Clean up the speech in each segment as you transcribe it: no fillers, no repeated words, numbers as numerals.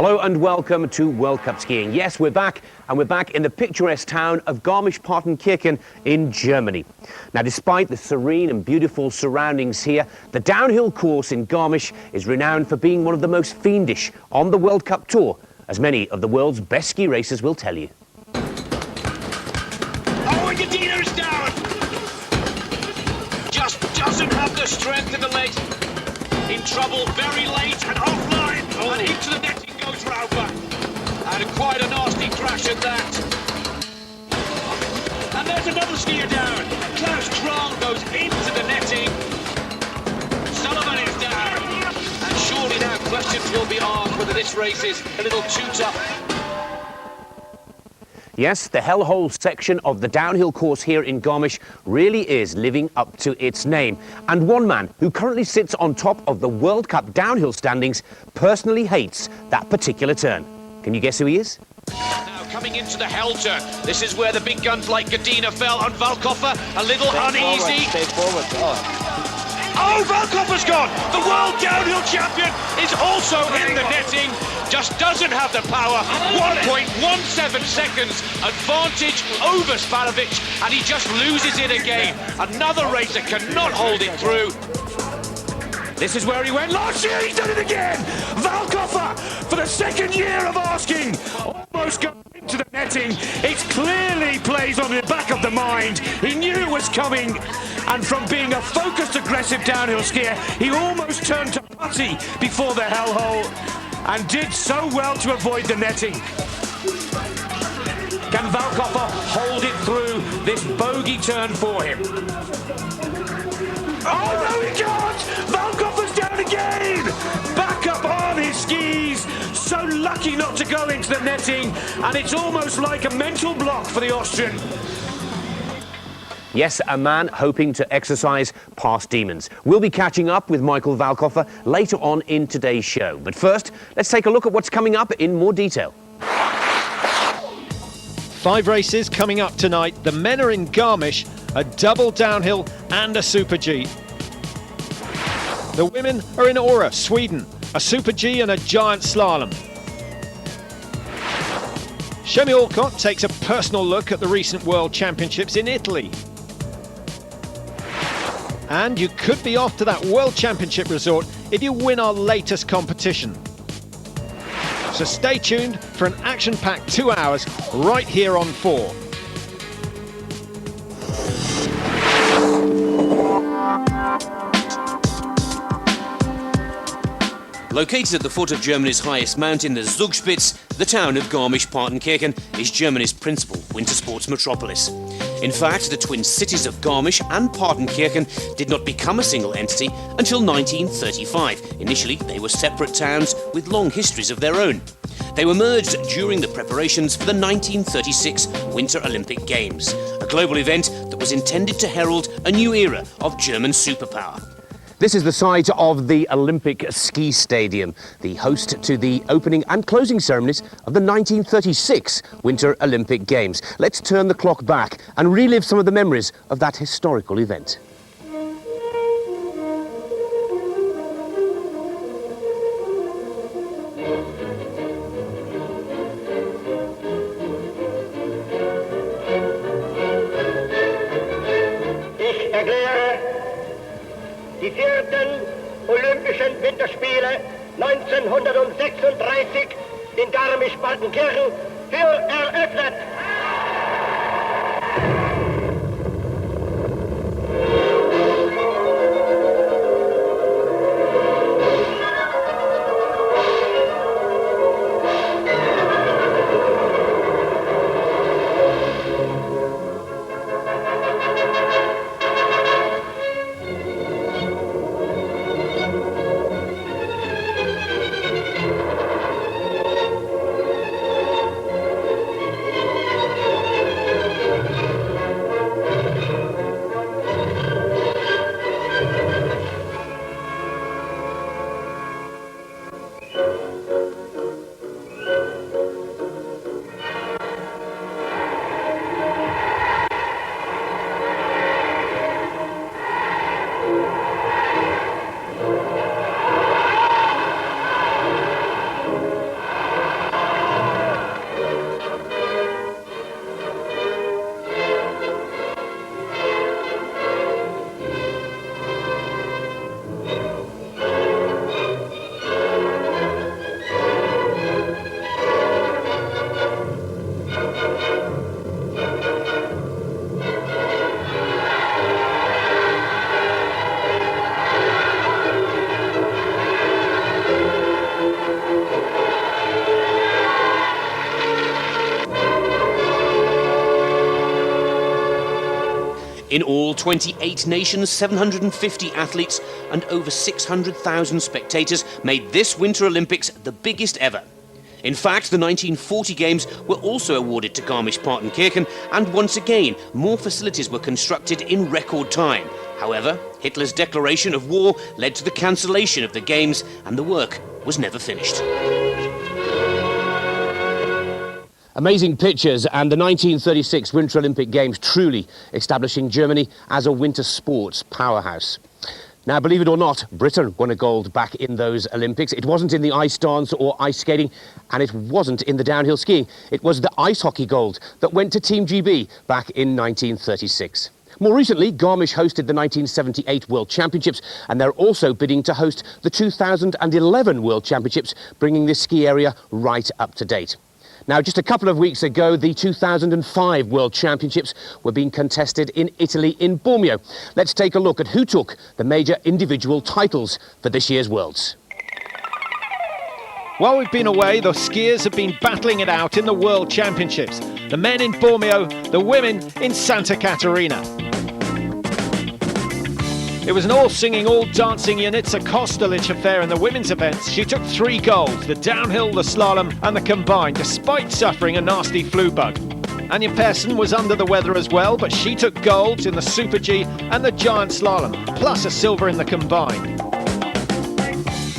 Hello and welcome to World Cup skiing. Yes, we're back, and we're back in the picturesque town of Garmisch-Partenkirchen in Germany. Now, despite the serene and beautiful surroundings here, the downhill course in Garmisch is renowned for being one of the most fiendish on the World Cup Tour, as many of the world's best ski racers will tell you. Oh, and Gadina's down! Just doesn't have the strength in the legs. In trouble very late and offline, and into the netting goes Rauber. And quite a nasty crash at that. And there's another skier down. Klaus Krall goes into the netting. Sullivan is down. And surely now questions will be asked whether this race is a little too tough. Yes, the hellhole section of the downhill course here in Garmisch really is living up to its name. And one man who currently sits on top of the World Cup downhill standings personally hates that particular turn. Can you guess who he is? Now coming into the hell turn. This is where the big guns like Gadina fell on Valkoffer. A little uneasy. Stay forward. Oh, Valkoffer's gone! The world downhill champion is also in the netting. Just doesn't have the power. 1.17 seconds advantage over Spanovic, and he just loses it again. Another racer cannot hold it through. This is where he went last year. He's done it again. Valkoffer, for the second year of asking, almost going into the netting. It clearly plays on the back of the mind. He knew it was coming, and from being a focused, aggressive downhill skier, he almost turned to putty before the hellhole, and did so well to avoid the netting. Can Valkoffer hold it through this bogey turn for him? Oh, no, he can't! Valkoffer's down again! Back up on his skis, so lucky not to go into the netting, and it's almost like a mental block for the Austrian. Yes, a man hoping to exercise past demons. We'll be catching up with Michael Valkoffer later on in today's show. But first, let's take a look at what's coming up in more detail. 5 races coming up tonight. The men are in Garmisch, a double downhill and a Super G. The women are in Åre, Sweden, a Super G and a giant slalom. Shemi Alcott takes a personal look at the recent World Championships in Italy. And you could be off to that World Championship resort if you win our latest competition. So stay tuned for an action-packed 2 hours right here on 4. Located at the foot of Germany's highest mountain, the Zugspitze, the town of Garmisch-Partenkirchen is Germany's principal winter sports metropolis. In fact, the twin cities of Garmisch and Partenkirchen did not become a single entity until 1935. Initially, they were separate towns with long histories of their own. They were merged during the preparations for the 1936 Winter Olympic Games, a global event that was intended to herald a new era of German superpower. This is the site of the Olympic Ski Stadium, the host to the opening and closing ceremonies of the 1936 Winter Olympic Games. Let's turn the clock back and relive some of the memories of that historical event. Ich erkläre die 4. Olympischen Winterspiele 1936 in Garmisch-Partenkirchen für eröffnet. In all, 28 nations, 750 athletes and over 600,000 spectators made this Winter Olympics the biggest ever. In fact, the 1940 Games were also awarded to Garmisch-Partenkirchen, and once again, more facilities were constructed in record time. However, Hitler's declaration of war led to the cancellation of the Games, and the work was never finished. Amazing pictures, and the 1936 Winter Olympic Games truly establishing Germany as a winter sports powerhouse. Now, believe it or not, Britain won a gold back in those Olympics. It wasn't in the ice dance or ice skating, and it wasn't in the downhill skiing. It was the ice hockey gold that went to Team GB back in 1936. More recently, Garmisch hosted the 1978 World Championships, and they're also bidding to host the 2011 World Championships, bringing this ski area right up to date. Now, just a couple of weeks ago, the 2005 World Championships were being contested in Italy, in Bormio. Let's take a look at who took the major individual titles for this year's Worlds. While we've been away, the skiers have been battling it out in the World Championships. The men in Bormio, the women in Santa Caterina. It was an all-singing, all-dancing Janica Kostelic affair in the women's events. She took 3 golds, the downhill, the slalom and the combined, despite suffering a nasty flu bug. Anja Persson was under the weather as well, but she took golds in the Super G and the giant slalom, plus a silver in the combined.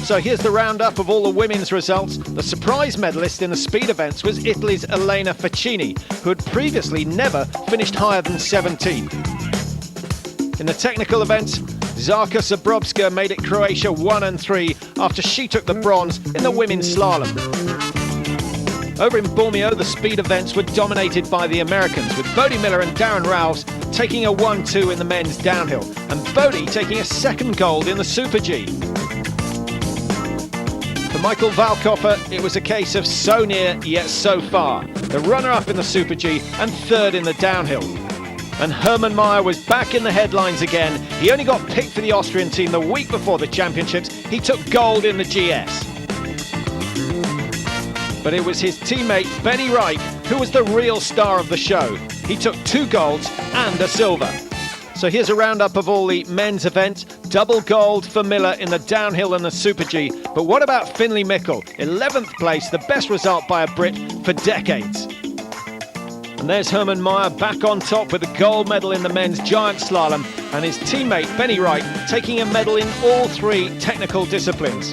So here's the roundup of all the women's results. The surprise medalist in the speed events was Italy's Elena Faccini, who had previously never finished higher than 17th. In the technical events, Zarka Zabrowska made it Croatia 1 and 3 after she took the bronze in the women's slalom. Over in Bormio, the speed events were dominated by the Americans, with Bodie Miller and Darren Rowles taking a 1-2 in the men's downhill, and Bodie taking a second gold in the Super G. For Michael Valkoffer, it was a case of so near yet so far. The runner-up in the Super G and third in the downhill. And Hermann Maier was back in the headlines again. He only got picked for the Austrian team the week before the championships. He took gold in the GS. But it was his teammate Benny Wright who was the real star of the show. He took 2 golds and a silver. So here's a roundup of all the men's events. Double gold for Miller in the downhill and the Super G. But what about Finlay Mikkel? 11th place, the best result by a Brit for decades. And there's Hermann Maier back on top with a gold medal in the men's giant slalom, and his teammate Benny Wright taking a medal in all 3 technical disciplines.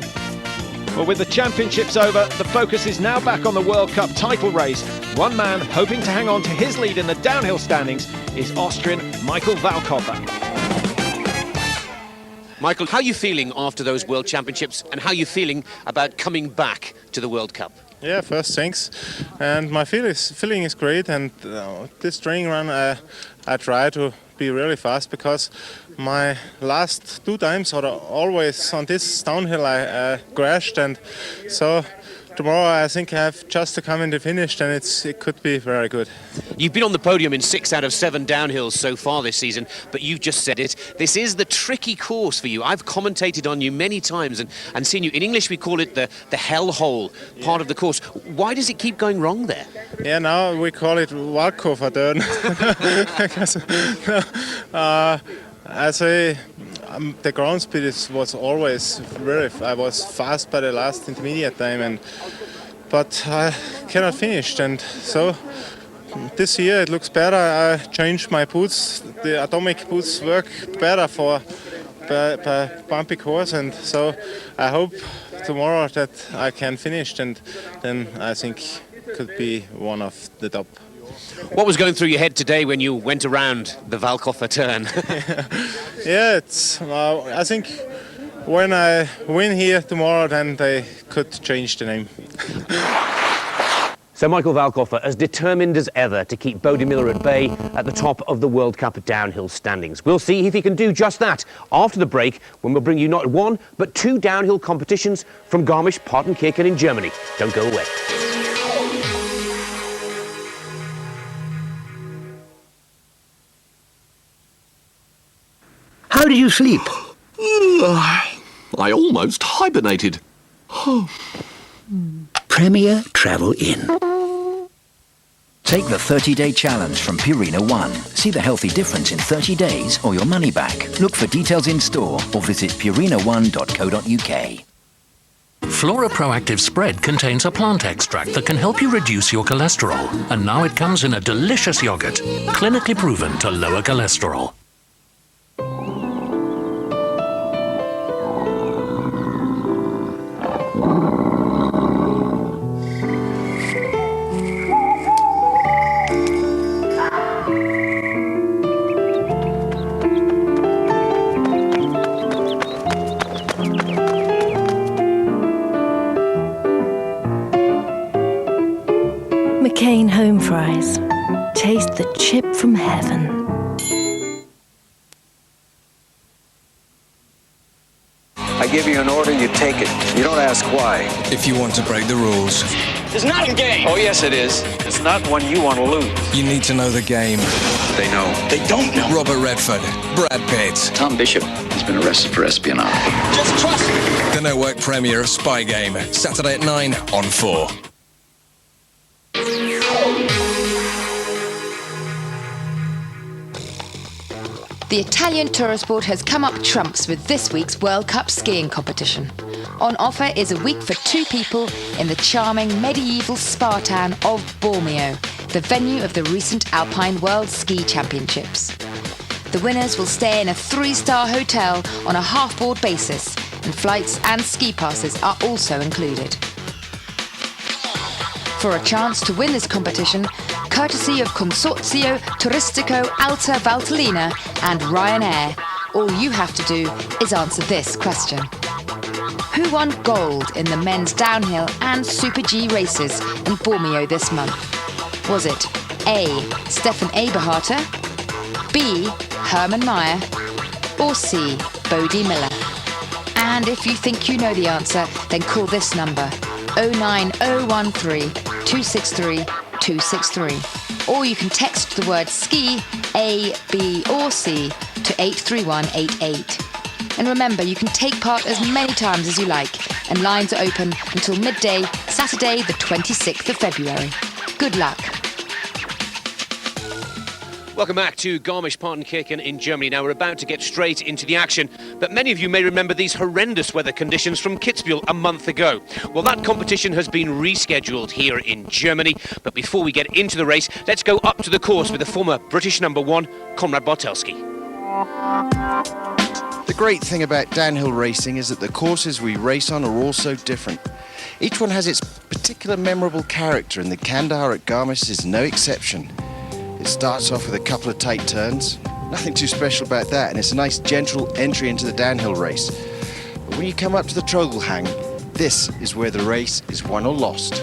Well, with the championships over, the focus is now back on the World Cup title race. One man hoping to hang on to his lead in the downhill standings is Austrian Michael Valkoffer. Michael, how are you feeling after those World Championships, and how are you feeling about coming back to the World Cup? Yeah, first thanks, and my feeling is great. And this training run, I try to be really fast, because my last 2 times, or always on this downhill, I crashed, and so tomorrow I think I have just to come in the finish, and it could be very good. You've been on the podium in 6 out of 7 downhills so far this season, but you've just said it. This is the tricky course for you. I've commentated on you many times and seen you. In English, we call it the hell hole part of the course. Why does it keep going wrong there? Yeah, now we call it Walkover turn. I say the ground speed was always I was fast by the last intermediate time, but I cannot finish, and so this year it looks better. I changed my boots. The atomic boots work better for bumpy course, and so I hope tomorrow that I can finish, and then I think could be one of the top. What was going through your head today when you went around the Valkoffer turn? Yeah, I think when I win here tomorrow, then they could change the name. So Michael Valkoffer, as determined as ever to keep Bodie Miller at bay at the top of the World Cup downhill standings. We'll see if he can do just that after the break, when we'll bring you not 1 but 2 downhill competitions from Garmisch-Partenkirchen in Germany. Don't go away. How did you sleep? I almost hibernated. Premier Travel Inn. Take the 30-day challenge from Purina One. See the healthy difference in 30 days or your money back. Look for details in store or visit purina1.co.uk. Flora Proactive Spread contains a plant extract that can help you reduce your cholesterol. And now it comes in a delicious yogurt, clinically proven to lower cholesterol. McCain Home Fries. Taste the chip from heaven. I give you an order, you take it. You don't ask why. If you want to break the rules. It's not a game. Oh, yes, it is. It's not one you want to lose. You need to know the game. They know. They don't know. Robert Redford, Brad Pitt. Tom Bishop has been arrested for espionage. Just trust me. The network premiere of Spy Game, Saturday at 9 on 4. The Italian Toursport has come up trumps with this week's World Cup skiing competition. On offer is a week for 2 people in the charming medieval spa town of Bormio, the venue of the recent Alpine World Ski Championships. The winners will stay in a 3-star hotel on a half-board basis, and flights and ski passes are also included. For a chance to win this competition, courtesy of Consorzio Turistico Alta Valtellina and Ryanair, all you have to do is answer this question. Who won gold in the men's downhill and Super G races in Bormio this month? Was it A. Stefan Eberharter, B. Hermann Maier, or C. Bodie Miller? And if you think you know the answer, then call this number 09013 263 263. Or you can text the word ski, A, B or C to 83188. And remember, you can take part as many times as you like, and lines are open until midday, Saturday the 26th of February. Good luck. Welcome back to Garmisch-Partenkirchen in Germany. Now we're about to get straight into the action, but many of you may remember these horrendous weather conditions from Kitzbühel a month ago. Well, that competition has been rescheduled here in Germany, but before we get into the race, let's go up to the course with the former British #1, Konrad Bartelski. The great thing about downhill racing is that the courses we race on are all so different. Each one has its particular memorable character, and the Kandahar at Garmisch is no exception. It starts off with a couple of tight turns, nothing too special about that, and it's a nice gentle entry into the downhill race. But when you come up to the Trogelhang, this is where the race is won or lost.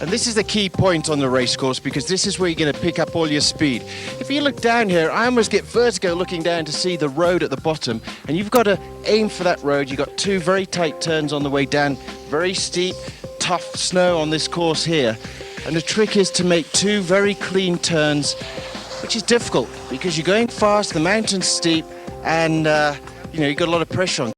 And this is the key point on the race course, because this is where you're going to pick up all your speed. If you look down here, I almost get vertigo looking down to see the road at the bottom, and you've got to aim for that road. You've got 2 very tight turns on the way down, very steep, tough snow on this course here. And the trick is to make 2 very clean turns, which is difficult because you're going fast, the mountain's steep, and you've got a lot of pressure on.